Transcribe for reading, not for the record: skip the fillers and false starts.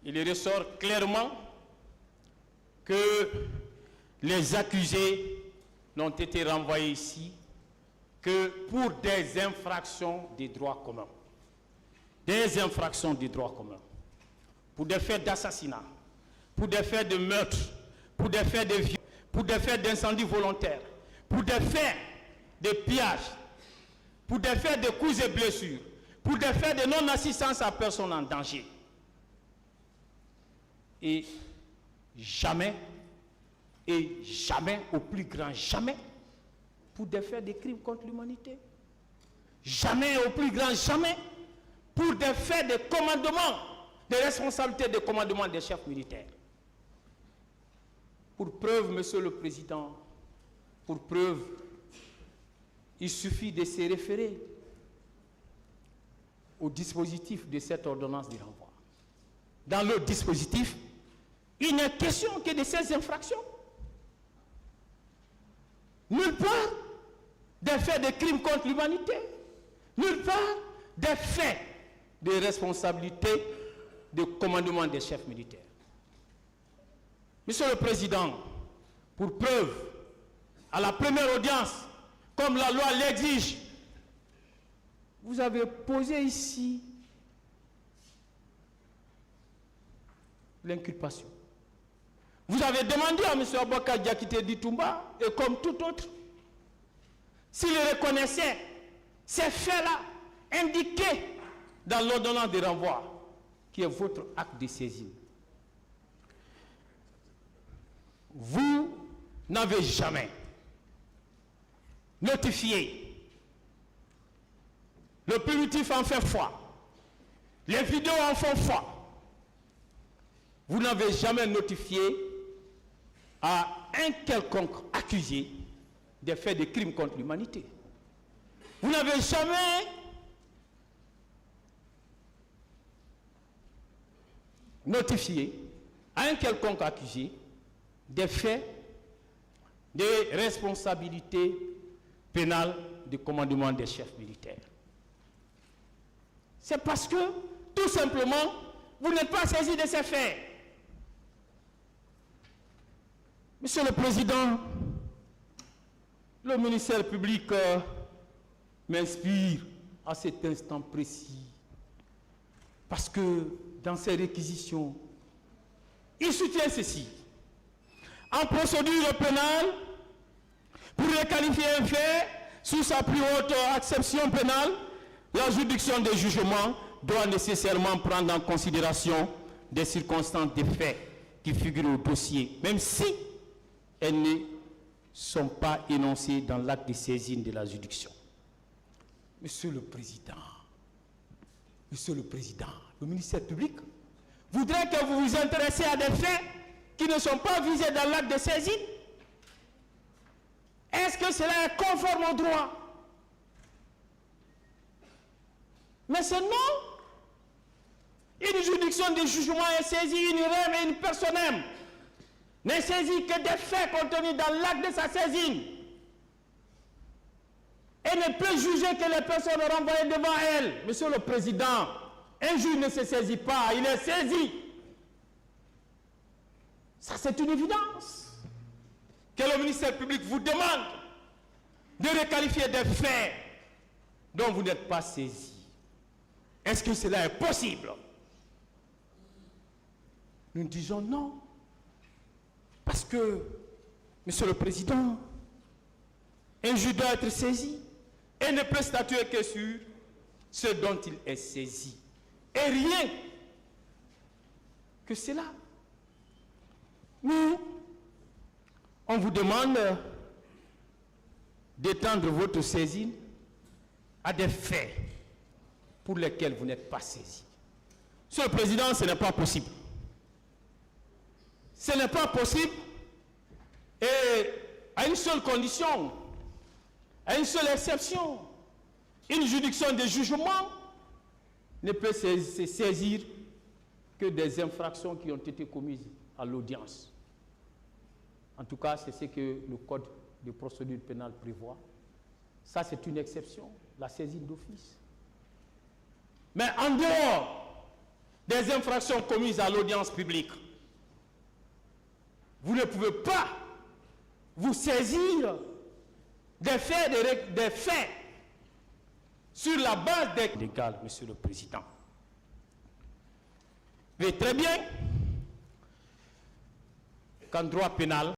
il ressort clairement que les accusés n'ont été renvoyés ici que pour des infractions des droits communs. Des infractions des droits communs. Pour des faits d'assassinat, pour des faits de meurtre, pour des faits de viol, pour des faits d'incendie volontaire, pour des faits de pillage, pour des faits de coups et blessures, pour des faits de non-assistance à personne en danger. Et jamais, au plus grand jamais, pour des faits de crimes contre l'humanité. Jamais, au plus grand jamais, pour des faits de commandement, de responsabilité de commandement des chefs militaires. Pour preuve, Monsieur le Président, pour preuve, il suffit de se référer au dispositif de cette ordonnance de renvoi. Dans le dispositif, il n'est question que de ces infractions. Nulle part des faits de crimes contre l'humanité, nulle part des faits de responsabilité de commandement des chefs militaires. Monsieur le Président, pour preuve, à la première audience, comme la loi l'exige, vous avez posé ici l'inculpation. Vous avez demandé à M. Aboubacar Diakité Ditumba, et comme tout autre, s'il reconnaissait ces faits-là indiqués dans l'ordonnance de renvoi, qui est votre acte de saisine. Vous n'avez jamais notifié. Le primitif en fait foi. Les vidéos en font foi. Vous n'avez jamais notifié à un quelconque accusé des faits de crimes contre l'humanité. Vous n'avez jamais notifié à un quelconque accusé des faits de responsabilité pénale de commandement des chefs militaires. C'est parce que, tout simplement, vous n'êtes pas saisi de ces faits. Monsieur le Président, le ministère public m'inspire à cet instant précis. Parce que dans ses réquisitions, il soutient ceci. En procédure pénale, pour requalifier un fait sous sa plus haute acception pénale, la juridiction des jugements doit nécessairement prendre en considération des circonstances des faits qui figurent au dossier, même si elles ne sont pas énoncées dans l'acte de saisine de la juridiction. Monsieur le Président, le ministère public voudrait que vous vous intéressiez à des faits qui ne sont pas visés dans l'acte de saisine. Est-ce que cela est conforme au droit? Mais c'est non. Une juridiction de jugement est saisie, une rème et une personne n'est saisie que des faits contenus dans l'acte de sa saisine. Et ne peut juger que les personnes renvoyées devant elle. Monsieur le Président, un juge ne se saisit pas, il est saisi. Ça, c'est une évidence. Que le ministère public vous demande de requalifier des faits dont vous n'êtes pas saisi. Est-ce que cela est possible? Nous disons non. Parce que, Monsieur le Président, un juge doit être saisi et ne peut statuer que sur ce dont il est saisi. Et rien que cela. Mais on vous demande d'étendre votre saisine à des faits pour lesquels vous n'êtes pas saisi. Monsieur le Président, ce n'est pas possible. Ce n'est pas possible et à une seule condition, à une seule exception. Une juridiction de jugement ne peut se saisir que des infractions qui ont été commises à l'audience. En tout cas, c'est ce que le Code de procédure pénale prévoit. Ça, c'est une exception, la saisine d'office. Mais en dehors des infractions commises à l'audience publique. Vous ne pouvez pas vous saisir des faits sur la base des légales, Monsieur le Président. Mais très bien qu'en droit pénal,